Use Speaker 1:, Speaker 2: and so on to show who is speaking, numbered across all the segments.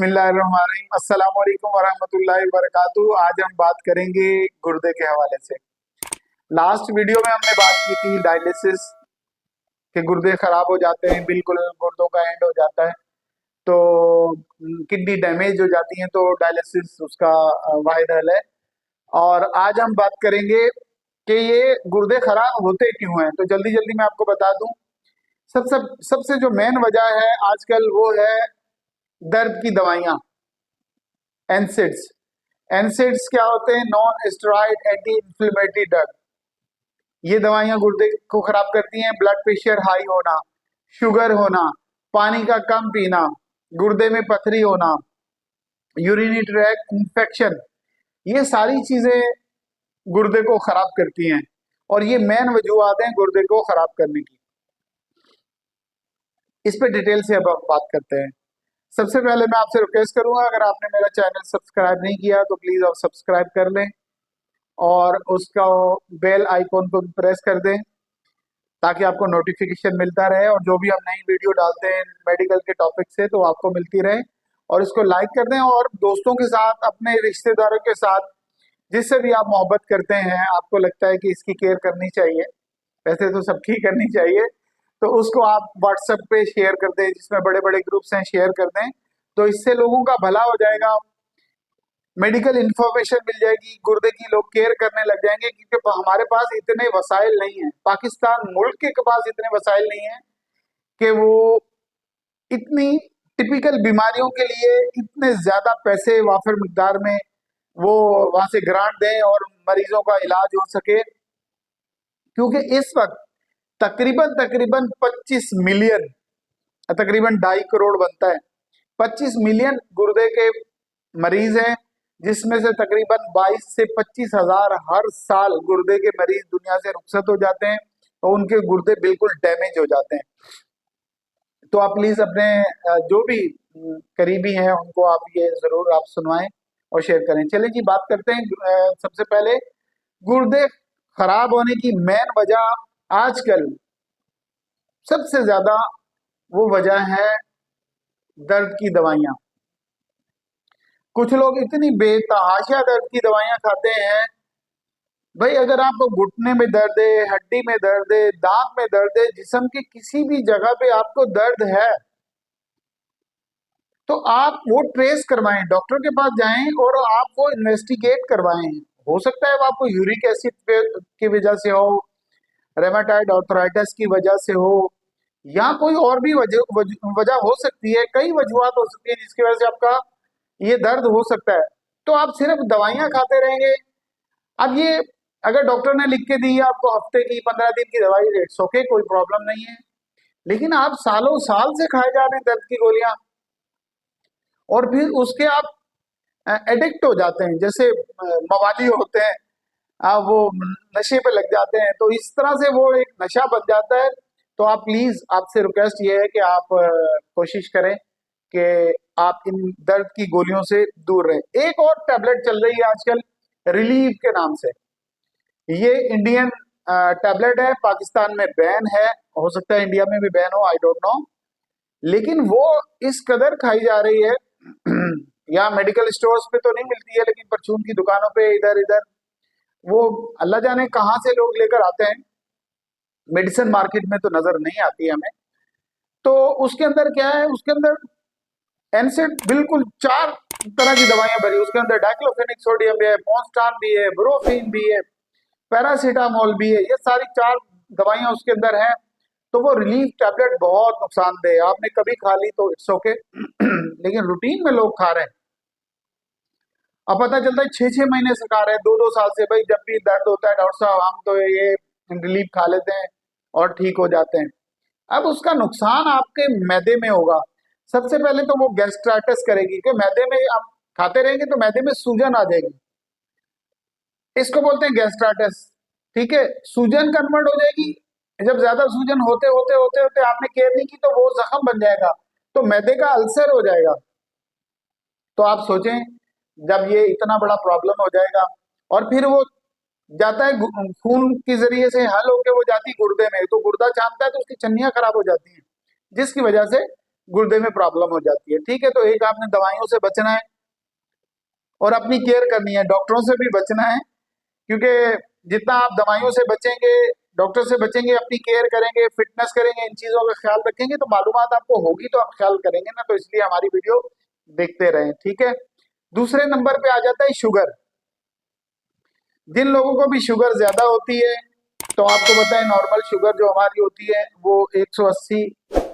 Speaker 1: बिस्मिल्लाहिर्रहमानिर्रहीम। अस्सलाम वालेकुम वरहमतुल्लाहि वबरकातुहू। आज हम बात करेंगे गुर्दे के हवाले से। लास्ट वीडियो में हमने बात की थी डायलिसिस के, गुर्दे खराब हो जाते हैं, बिल्कुल गुर्दों का एंड हो जाता है, तो किडनी डैमेज हो जाती है, तो डायलिसिस उसका वाहिद हल है। और आज हम बात करेंगे कि ये गुर्दे खराब होते क्यों हैं। तो जल्दी जल्दी मैं आपको बता दूं, सब सब सबसे जो मेन वजह है आजकल वो है दर्द की दवाइयां, एनसिड्स। एनसिड्स क्या होते हैं? Non steroid anti inflammatory drug. ये दवाइयां गुर्दे को खराब करती हैं। ब्लड प्रेशर हाई होना, शुगर होना, पानी का कम पीना, गुर्दे में पथरी होना, यूरिनरी ट्रैक्ट इंफेक्शन, ये सारी चीजें गुर्दे को खराब करती हैं। और ये मेन वजूहत हैं गुर्दे को खराब करने की। इस पे डिटेल से अब हम बात करते हैं। सबसे पहले मैं आपसे रिक्वेस्ट करूंगा, अगर आपने मेरा चैनल सब्सक्राइब नहीं किया तो प्लीज आप सब्सक्राइब कर लें और उसका बेल आइकॉन को भी प्रेस कर दें ताकि आपको नोटिफिकेशन मिलता रहे और जो भी हम नई वीडियो डालते हैं मेडिकल के टॉपिक से तो आपको मिलती रहे। और इसको लाइक कर दें और दोस्तों के साथ, अपने रिश्तेदारों के साथ, जिससे भी आप मोहब्बत करते हैं, आपको लगता है कि इसकी केयर करनी चाहिए, वैसे तो सबकी करनी चाहिए, तो उसको आप व्हाट्सएप पे शेयर कर दें, जिसमें बड़े बड़े ग्रुप्स हैं, शेयर कर दें। तो इससे लोगों का भला हो जाएगा, मेडिकल इंफॉर्मेशन मिल जाएगी, गुर्दे की लोग केयर करने लग जाएंगे, क्योंकि हमारे पास इतने वसाइल नहीं है, पाकिस्तान मुल्क के पास इतने वसाइल नहीं है कि वो इतनी टिपिकल बीमारियों के लिए इतने ज्यादा पैसे वाफिर मिकदार में वो वहां से ग्रांट दें और मरीजों का इलाज हो सके। क्योंकि इस वक्त तकरीबन तकरीबन 25 मिलियन, तकरीबन 2.5 करोड़ बनता है, 25 मिलियन गुर्दे के मरीज हैं, जिसमें से तकरीबन 22 से 25 हजार हर साल गुर्दे के मरीज दुनिया से रुखसत हो जाते हैं और उनके गुर्दे बिल्कुल डैमेज हो जाते हैं। तो आप प्लीज अपने जो भी करीबी हैं उनको आप ये जरूर आप सुनवाएं और शेयर करें। चलिए जी, बात करते हैं। सबसे पहले गुर्दे खराब होने की मेन वजह आजकल सबसे ज्यादा वो वजह है दर्द की दवाइयां। कुछ लोग इतनी बेतहाशा दर्द की दवाइयां खाते हैं। भाई, अगर आपको घुटने में दर्द है, हड्डी में दर्द है, दांत में दर्द है, जिस्म की किसी भी जगह पे आपको दर्द है, तो आप वो ट्रेस करवाएं, डॉक्टर के पास जाएं और आप वो इन्वेस्टिगेट करवाएं। हो सकता है वो आपको यूरिक एसिड की वजह से हो, रेमाटाइड आर्थराइटिस की वजह से हो, या कोई और भी वजह हो सकती है। कई वजूहत हो सकती है जिसकी वजह से आपका ये दर्द हो सकता है। तो आप सिर्फ दवाइयां खाते रहेंगे। अब ये अगर डॉक्टर ने लिख के दी है आपको हफ्ते की, 15 दिन की दवाई, इट्स ओके, कोई प्रॉब्लम नहीं है। लेकिन आप सालों साल से खाए जा रहे हैं दर्द की गोलियां और फिर उसके आप एडिक्ट हो जाते हैं, जैसे मवाली होते हैं, वो नशे पे लग जाते हैं, तो इस तरह से वो एक नशा बन जाता है। तो आप प्लीज, आपसे रिक्वेस्ट ये है कि आप कोशिश करें कि आप इन दर्द की गोलियों से दूर रहें। एक और टैबलेट चल रही है आजकल रिलीव के नाम से। ये इंडियन टैबलेट है, पाकिस्तान में बैन है, हो सकता है इंडिया में भी बैन हो, आई डोंट नो। लेकिन वो इस कदर खाई जा रही है यहाँ मेडिकल स्टोर्स पे तो नहीं मिलती है, लेकिन परचून की दुकानों पे इधर इधर वो अल्लाह जाने कहाँ से लोग लेकर आते हैं, मेडिसिन मार्केट में तो नजर नहीं आती है हमें। तो उसके अंदर क्या है? उसके अंदर एनसिड बिल्कुल 4 तरह की दवाइयां भरी, उसके अंदर डाइक्लोफेनिक सोडियम भी है, मोन्स्टान भी है, ब्रोफीन भी है, पैरासीटामोल भी है, ये सारी 4 दवाइयां उसके अंदर हैं। तो वो रिलीफ टैबलेट बहुत नुकसानदेह है। आपने कभी खा ली तो इट्स ओके लेकिन रूटीन में लोग खा रहे हैं। अब पता चलता है 6-6 महीने से खा रहे हैं, 2-2 साल से। भाई, जब भी दर्द होता है डॉक्टर साहब हम तो ये रिलीफ खा लेते हैं और ठीक हो जाते हैं। अब उसका नुकसान आपके मैदे में होगा। सबसे पहले तो वो गैस्ट्राइटिस करेगी, कि मैदे में आप खाते रहेंगे तो मैदे में सूजन आ जाएगी, इसको बोलते हैं गैस्ट्राइटिस। ठीक है, सूजन कन्वर्ट हो जाएगी। जब ज्यादा सूजन होते होते होते होते आपने केयर नहीं की तो वो जख्म बन जाएगा, तो मैदे का अल्सर हो जाएगा। तो आप सोचें, जब ये इतना बड़ा प्रॉब्लम हो जाएगा और फिर वो जाता है खून के जरिए से हल होके वो जाती गुर्दे में, तो गुर्दा चाहता है तो उसकी चन्नियां खराब हो जाती हैं, जिसकी वजह से गुर्दे में प्रॉब्लम हो जाती है। ठीक है, तो एक आपने दवाइयों से बचना है और अपनी केयर करनी है, डॉक्टरों से भी बचना है, क्योंकि जितना आप दवाइयों से बचेंगे, डॉक्टर से बचेंगे, अपनी केयर करेंगे, फिटनेस करेंगे, इन चीजों का ख्याल रखेंगे, तो मालूमात आपको होगी तो आप ख्याल करेंगे ना, तो इसलिए हमारी वीडियो देखते रहें। ठीक है, दूसरे नंबर पे आ जाता है शुगर। जिन लोगों को भी शुगर ज्यादा होती है, तो आपको पता है नॉर्मल शुगर जो हमारी होती है वो 180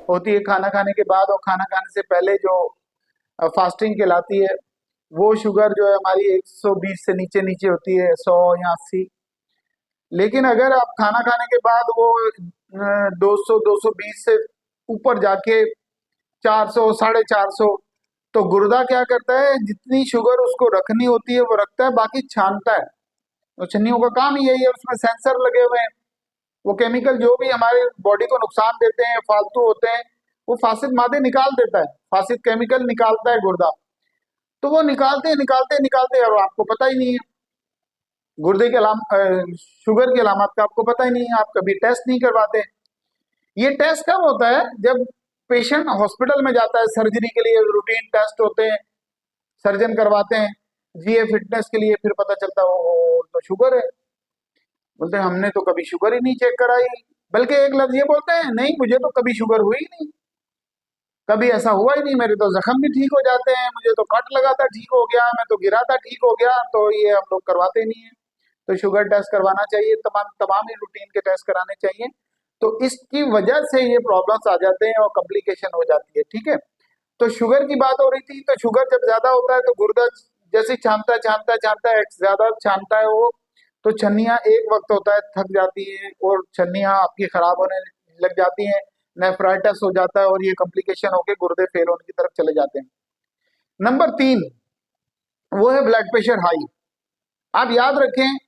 Speaker 1: होती है खाना खाने के बाद, और खाना खाने से पहले जो फास्टिंग कहलाती है, वो शुगर जो है हमारी 120 से नीचे नीचे होती है, 100 या 80। लेकिन अगर आप खाना खाने के बाद वो 200 220 से ऊपर जाके 400 450, तो गुर्दा क्या करता है, जितनी शुगर उसको रखनी होती है वो रखता है, बाकी छानता है। तो छन्नियों का काम ही यही है, उसमें सेंसर लगे हुए हैं। वो केमिकल जो भी हमारे बॉडी को नुकसान देते हैं, फालतू होते हैं, वो फासिद मादे निकाल देता है, फासिद केमिकल निकालता है गुर्दा। तो वो निकालते निकालते निकालते, और आपको पता ही नहीं है गुर्दे के अलाम शुगर की अलामत का आपको पता ही नहीं है, आप कभी टेस्ट नहीं करवाते। ये टेस्ट कब होता है, जब पेशेंट हॉस्पिटल में जाता है सर्जरी के लिए, रूटीन टेस्ट होते हैं, सर्जन करवाते हैं जीए फिटनेस के लिए, फिर पता चलता है ओ तो शुगर है। बोलते हैं हमने तो कभी शुगर ही नहीं चेक कराई, बल्कि एक लफ्ज ये बोलते हैं, नहीं मुझे तो कभी शुगर हुई ही नहीं, कभी ऐसा हुआ ही नहीं, मेरे तो जख्म भी ठीक हो जाते हैं, मुझे तो कट लगा था ठीक हो गया, मैं तो गिरा था ठीक हो गया, तो ये हम लोग करवाते नहीं है। तो शुगर टेस्ट करवाना चाहिए, तमाम तमाम ही रूटीन के टेस्ट कराने चाहिए। तो इसकी वजह से ये प्रॉब्लम्स आ जाते हैं और कॉम्प्लिकेशन हो जाती है। ठीक है, तो शुगर की बात हो रही थी, तो शुगर जब ज्यादा होता है तो गुर्दा जैसे छानता छानता छानता है, ज्यादा छानता है वो, तो छन्नियां एक वक्त होता है थक जाती हैं, और छन्नियां आपकी खराब होने लग जाती हैं, नेफ्राइटिस हो जाता है, और ये कॉम्प्लिकेशन होकर गुर्दे फेल होने की तरफ चले जाते हैं। नंबर 3 वो है ब्लड प्रेशर हाई। आप याद रखें,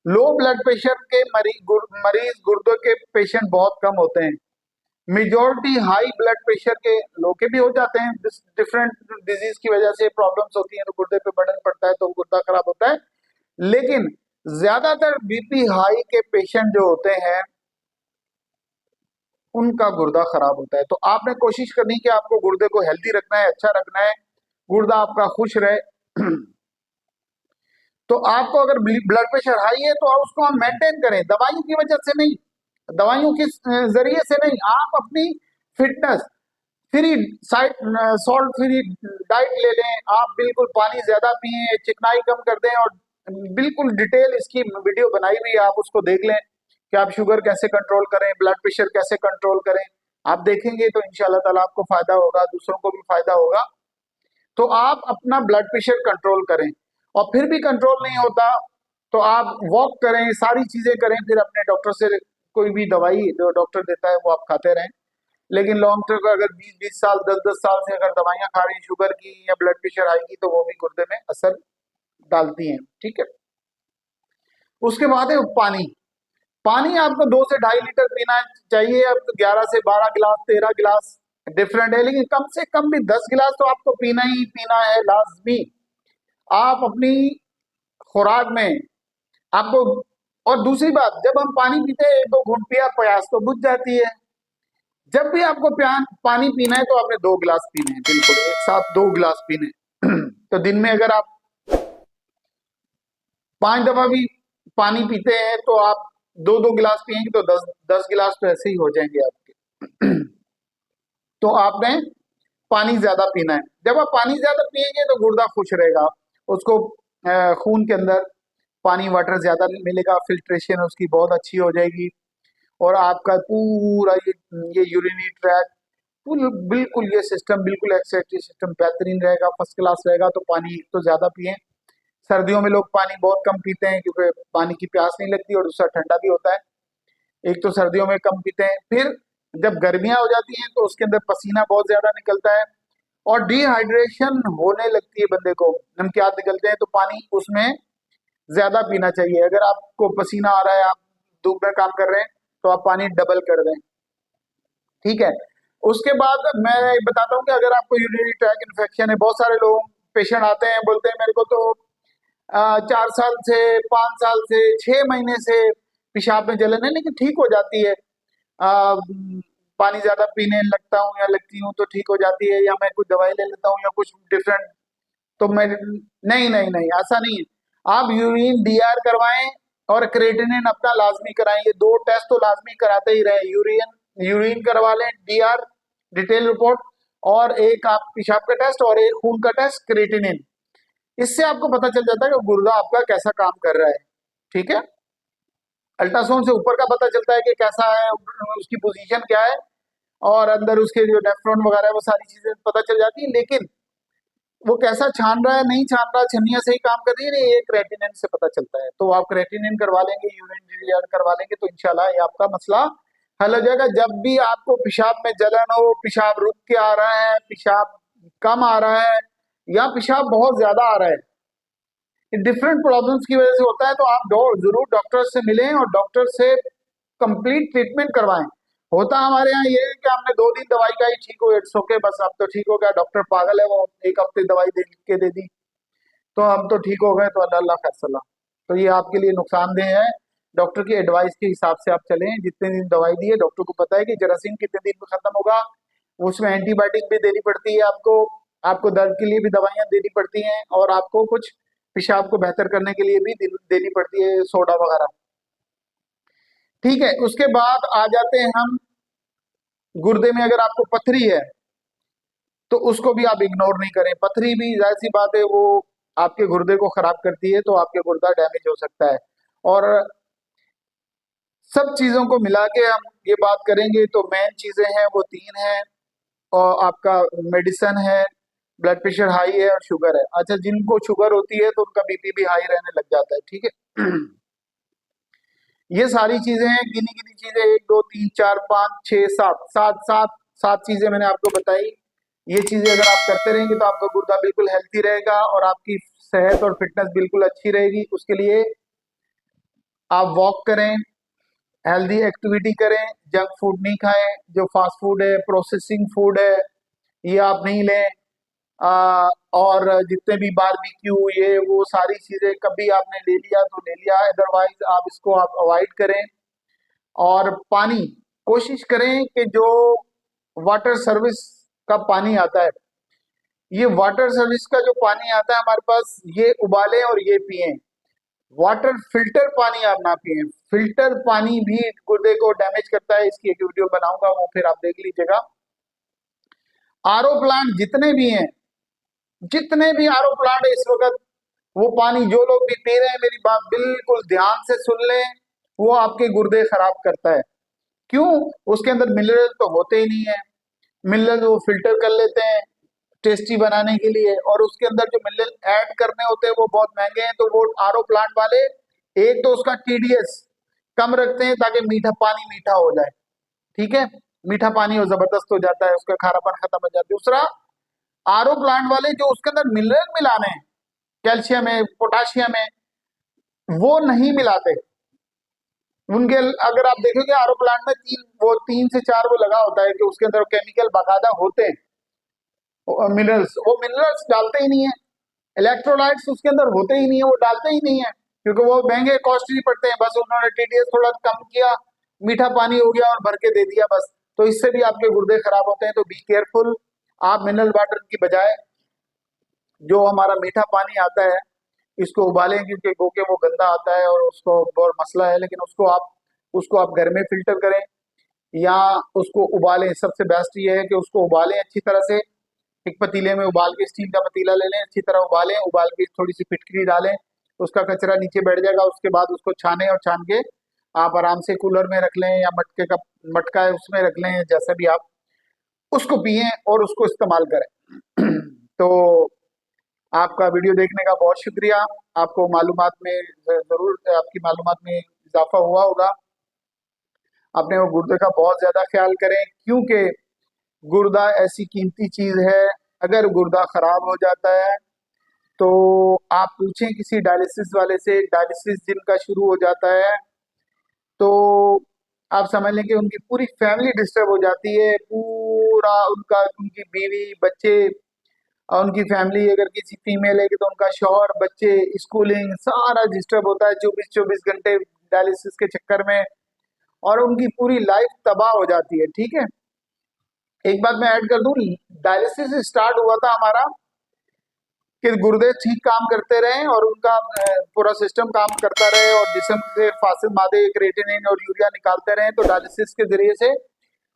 Speaker 1: लो ब्लड प्रेशर के मरीज गुर्दे के पेशेंट बहुत कम होते हैं। मेजोरिटी हाई ब्लड प्रेशर के लोग के भी हो जाते हैं, डिफरेंट डिजीज की वजह से प्रॉब्लम्स होती हैं, तो गुर्दे पे बर्डन पड़ता है, तो गुर्दा खराब होता है। लेकिन ज्यादातर बीपी हाई के पेशेंट जो होते हैं उनका गुर्दा खराब होता है। तो आपने कोशिश करनी कि आपको गुर्दे को हेल्दी रखना है, अच्छा रखना है, गुर्दा आपका खुश रहे। तो आपको अगर ब्लड प्रेशर हाई है तो उसको हम मेंटेन करें, दवाइयों की वजह से नहीं, दवाइयों के जरिए से नहीं, आप अपनी fitness, free side salt free diet ले लें, आप बिल्कुल पानी ज्यादा पिए, चिकनाई कम कर दें, और बिल्कुल डिटेल इसकी वीडियो बनाई हुई है, आप उसको देख लें कि आप शुगर कैसे कंट्रोल करें, ब्लड प्रेशर कैसे कंट्रोल करें। आप देखेंगे तो इंशाल्लाह ताला आपको फायदा होगा, दूसरों को भी फायदा होगा। तो आप अपना ब्लड प्रेशर कंट्रोल करें, और फिर भी कंट्रोल नहीं होता तो आप वॉक करें, सारी चीजें करें, फिर अपने डॉक्टर से कोई भी दवाई जो डॉक्टर देता है वो आप खाते रहें। लेकिन लॉन्ग टर्म अगर 20-20 साल 10-10 साल से अगर दवाइयां खा रही शुगर की या ब्लड प्रेशर आएगी, तो वो भी गुर्दे में असर डालती हैं। ठीक है, उसके बाद है पानी। पानी आपको 2 से 2.5 लीटर पीना चाहिए। अब तो 11 से 12 गिलास, 13 गिलास डिफरेंट है, लेकिन कम से कम भी 10 गिलास तो आपको पीना ही पीना है लाजमी। आप अपनी खुराक में आपको, और दूसरी बात, जब हम पानी पीते हैं 1-2 घूंट पिया, प्यास तो बुझ जाती है। जब भी आपको पानी पीना है तो आपने 2 गिलास पीने हैं, बिल्कुल एक साथ 2 गिलास पीने हैं। तो दिन में अगर आप 5 दफा भी पानी पीते हैं तो आप 2-2 गिलास पिएंगे तो 10-10 गिलास तो ऐसे ही हो जाएंगे आपके। तो आपने पानी ज्यादा पीना है। जब आप पानी ज्यादा पिएंगे तो गुर्दा खुश रहेगा, उसको खून के अंदर पानी वाटर ज्यादा मिलेगा, फिल्ट्रेशन उसकी बहुत अच्छी हो जाएगी, और आपका पूरा ये यूरिनरी ट्रैक बिल्कुल ये सिस्टम बिल्कुल एक्सक्रीटरी सिस्टम बेहतरीन रहेगा, फर्स्ट क्लास रहेगा। तो पानी एक तो ज्यादा पिए। सर्दियों में लोग पानी बहुत कम पीते हैं क्योंकि पानी की प्यास नहीं लगती, और दूसरा ठंडा भी होता है। एक तो सर्दियों में कम पीते हैं, फिर जब गर्मियां हो जाती हैं तो उसके अंदर पसीना बहुत ज्यादा निकलता है, और डिहाइड्रेशन होने लगती है बंदे को, नमकियात निकलते हैं, तो पानी उसमें ज्यादा पीना चाहिए। अगर आपको पसीना आ रहा है, आप धूप में काम कर रहे हैं, तो आप पानी डबल कर दें। ठीक है, उसके बाद मैं बताता हूँ कि अगर आपको यूरिनरी ट्रैक इन्फेक्शन है, बहुत सारे लोग पेशेंट आते हैं बोलते हैं मेरे को तो 4 साल से, 5 साल से, 6 महीने से पेशाब में जलन है, लेकिन ठीक हो जाती है। पानी ज्यादा पीने लगता हूँ या लगती हूँ तो ठीक हो जाती है, या मैं कुछ दवाई ले लेता हूँ या कुछ डिफरेंट, तो मैं नहीं नहीं नहीं, ऐसा नहीं है। आप यूरिन डीआर करवाएं और क्रेटिनिन अपना लाजमी कराएं, ये दो टेस्ट तो लाजमी कराते ही रहे। यूरिन यूरिन करवा लें, डीआर डिटेल रिपोर्ट, और एक आप पेशाब का टेस्ट और एक खून का टेस्ट क्रेटिनिन। इससे आपको पता चल जाता है कि गुर्दा आपका कैसा काम कर रहा है। ठीक है, अल्ट्रासाउंड से ऊपर का पता चलता है कि कैसा है, उसकी पोजीशन क्या है, और अंदर उसके जो नेफ्रॉन वगैरह है वो सारी चीजें पता चल जाती है। लेकिन वो कैसा छान रहा है, नहीं छान रहा, छन्नियां सही काम कर रही है नहीं, ये क्रेटिनिन से पता चलता है। तो आप क्रेटिनिन करवा लेंगे, यूरिन डीआर करवा लेंगे, तो इंशाल्लाह ये आपका मसला हल हो जाएगा। जब भी आपको पेशाब में जलन हो, पेशाब रुक के आ रहा है, पेशाब कम आ रहा है, या पेशाब बहुत ज्यादा आ रहा है, डिफरेंट प्रॉब्लम्स की वजह से होता है, तो आप जरूर डॉक्टर से मिलें और डॉक्टर से कंप्लीट ट्रीटमेंट करवाएं। होता हमारे यहाँ ये है कि हमने 2 दिन दवाई खाई, ठीक हो, इट्स ओके, बस अब तो ठीक हो गया, डॉक्टर पागल है, वो 1 हफ्ते दवाई दे के दे दी तो हम तो ठीक हो गए, तो अल्लाह अल्लाह फैसला। तो ये आपके लिए नुकसानदेह है। डॉक्टर की एडवाइस के हिसाब से आप चलें। जितने दिन दवाई दी है, डॉक्टर को पता है कि जरासीम कितने दिन में खत्म होगा, उसमें एंटीबायोटिक भी देनी पड़ती है आपको, आपको दर्द के लिए भी दवाइयां देनी पड़ती हैं, और आपको कुछ पेशाब को बेहतर करने के लिए भी देनी पड़ती है, सोडा वगैरह। ठीक है, उसके बाद आ जाते हैं हम गुर्दे में। अगर आपको पथरी है तो उसको भी आप इग्नोर नहीं करें। पथरी भी जाहिर सी बात है, वो आपके गुर्दे को खराब करती है, तो आपके गुर्दा डैमेज हो सकता है। और सब चीजों को मिला के हम ये बात करेंगे तो मेन चीजें हैं वो 3 हैं। और आपका मेडिसन है, ब्लड प्रेशर हाई है, और शुगर है। अच्छा, जिनको शुगर होती है तो उनका बीपी भी हाई रहने लग जाता है। ठीक है, ये सारी चीजें हैं, गिनी गिनी चीजें, 1 2 3 4 5 6 7, 7 चीजें मैंने आपको बताई। ये चीजें अगर आप करते रहेंगे तो आपका गुर्दा बिल्कुल हेल्थी रहेगा और आपकी सेहत और फिटनेस बिल्कुल अच्छी रहेगी। उसके लिए आप वॉक करें, हेल्दी एक्टिविटी करें, जंक फूड नहीं खाएं, जो फास्ट फूड है, प्रोसेसिंग फूड है, ये आप नहीं लें। और जितने भी बारबेक्यू, ये वो सारी चीजें कभी आपने ले लिया तो ले लिया, अदरवाइज आप इसको आप अवॉइड करें। और पानी, कोशिश करें कि जो वाटर सर्विस का पानी आता है, ये वाटर सर्विस का जो पानी आता है हमारे पास, ये उबालें और ये पिएं। वाटर फिल्टर पानी आप ना पिएं, फिल्टर पानी भी गुर्दे को डैमेज करता है। इसकी एक वीडियो बनाऊंगा, वो फिर आप देख लीजिएगा। आरओ प्लांट जितने भी हैं, जितने भी आरओ प्लांट है इस वक्त, वो पानी जो लोग भी पी रहे हैं, मेरी बात बिल्कुल ध्यान से सुन लें, वो आपके गुर्दे खराब करता है। क्यों? उसके अंदर मिनरल तो होते ही नहीं है। मिनरल वो फिल्टर कर लेते हैं टेस्टी बनाने के लिए, और उसके अंदर जो मिनरल ऐड करने होते हैं वो बहुत महंगे हैं। तो वो आरओ प्लांट वाले, एक तो उसका टीडीएस कम रखते हैं ताकि मीठा पानी मीठा हो जाए। ठीक है, मीठा पानी और जबरदस्त हो जाता है, उसका खारापन खत्म हो जाता है। दूसरा, आरओ प्लांट वाले जो उसके अंदर मिनरल मिलाने हैं, कैल्शियम है, पोटाशियम है, वो नहीं मिलाते उनके। अगर आप देखोगे आरओ प्लांट में 3 से 4 वो लगा होता है कि उसके अंदर केमिकल बाकायदा होते हैं, मिनरल्स, वो मिनरल्स डालते ही नहीं है। इलेक्ट्रोलाइट्स उसके अंदर होते ही नहीं है, वो डालते ही नहीं है, क्योंकि वो महंगे कॉस्टली पड़ते हैं। बस उन्होंने टीडीएस थोड़ा कम किया, मीठा पानी हो गया और भर के दे दिया बस। तो इससे भी आपके गुर्दे खराब होते हैं। तो बी केयरफुल। आप मिनरल वाटर की बजाय जो हमारा मीठा पानी आता है, इसको उबालें, क्योंकि गोके वो गंदा आता है और उसको बहुत मसला है। लेकिन उसको आप घर में फिल्टर करें या उसको उबालें। सबसे बेस्ट ये है कि उसको उबालें अच्छी तरह से, एक पतीले में उबाल के, स्टील का पतीला ले लें, अच्छी तरह उबालें, उबाल के थोड़ी सी फिटकरी डालें, उसका कचरा नीचे बैठ जाएगा। उसके बाद उसको छाने, और छान के आप आराम से कूलर में रख लें या मटके का मटका है उसमें रख लें, जैसा भी आप उसको पिएं और उसको इस्तेमाल करें। तो आपका वीडियो देखने का बहुत शुक्रिया। आपको मालूमात में जरूर आपकी मालूमात में इजाफा हुआ होगा। अपने वो गुर्दे का बहुत ज्यादा ख्याल करें, क्योंकि गुर्दा ऐसी कीमती चीज है। अगर गुर्दा खराब हो जाता है तो आप पूछें किसी डायलिसिस वाले से, डायलिसिस जिनका शुरू हो जाता है तो आप समझ लें कि उनकी पूरी फैमिली डिस्टर्ब हो जाती है। पूरा उनका, उनकी बीवी, बच्चे, और उनकी फैमिली अगर किसी फीमेल है तो उनका शौहर, बच्चे, स्कूलिंग, सारा डिस्टर्ब होता है 24-24 घंटे डायलिसिस के चक्कर में, और उनकी पूरी लाइफ तबाह हो जाती है। ठीक है, एक बात मैं ऐड कर दूं, डायलिसिस स्टार्ट हुआ था हमारा कि गुर्दे ठीक काम करते रहें और उनका पूरा सिस्टम काम करता रहे और जिस्म से फासिल मादे क्रिएटिनिन और यूरिया निकालते रहें, तो डायलिसिस के जरिए से।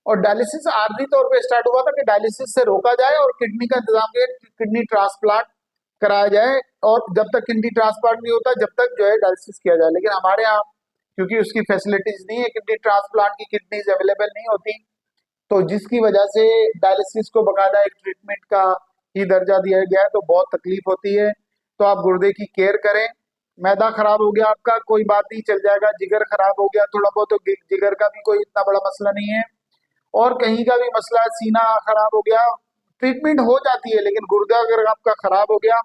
Speaker 1: और डायलिसिस आर्जी तौर पे स्टार्ट हुआ था कि डायलिसिस से रोका जाए और किडनी का इंतजाम किया, किडनी ट्रांसप्लांट कराया जाए। और जब तक किडनी ट्रांसप्लांट नहीं होता, जब तक जो है डायलिसिस किया जाए। लेकिन हमारे यहाँ क्योंकि उसकी फैसिलिटीज नहीं है, किडनी ट्रांसप्लांट की किडनीज अवेलेबल नहीं होती, तो जिसकी वजह से डायलिसिस को बकायदा एक ट्रीटमेंट का ही दर्जा दिया गया है, तो बहुत तकलीफ होती है। तो आप गुर्दे की केयर करें। मैदा खराब हो गया आपका, कोई बात नहीं, चल जाएगा। जिगर खराब हो गया थोड़ा बहुत, तो जिगर का भी कोई इतना बड़ा मसला नहीं है। और कहीं का भी मसला है, सीना खराब हो गया, ट्रीटमेंट हो जाती है। लेकिन गुर्दा अगर आपका खराब हो गया,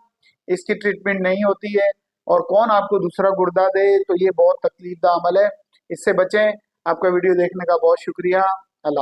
Speaker 1: इसकी ट्रीटमेंट नहीं होती है। और कौन आपको दूसरा गुर्दा दे, तो ये बहुत तकलीफ दा अमल है। इससे बचें। आपका वीडियो देखने का बहुत शुक्रिया। अल्लाह।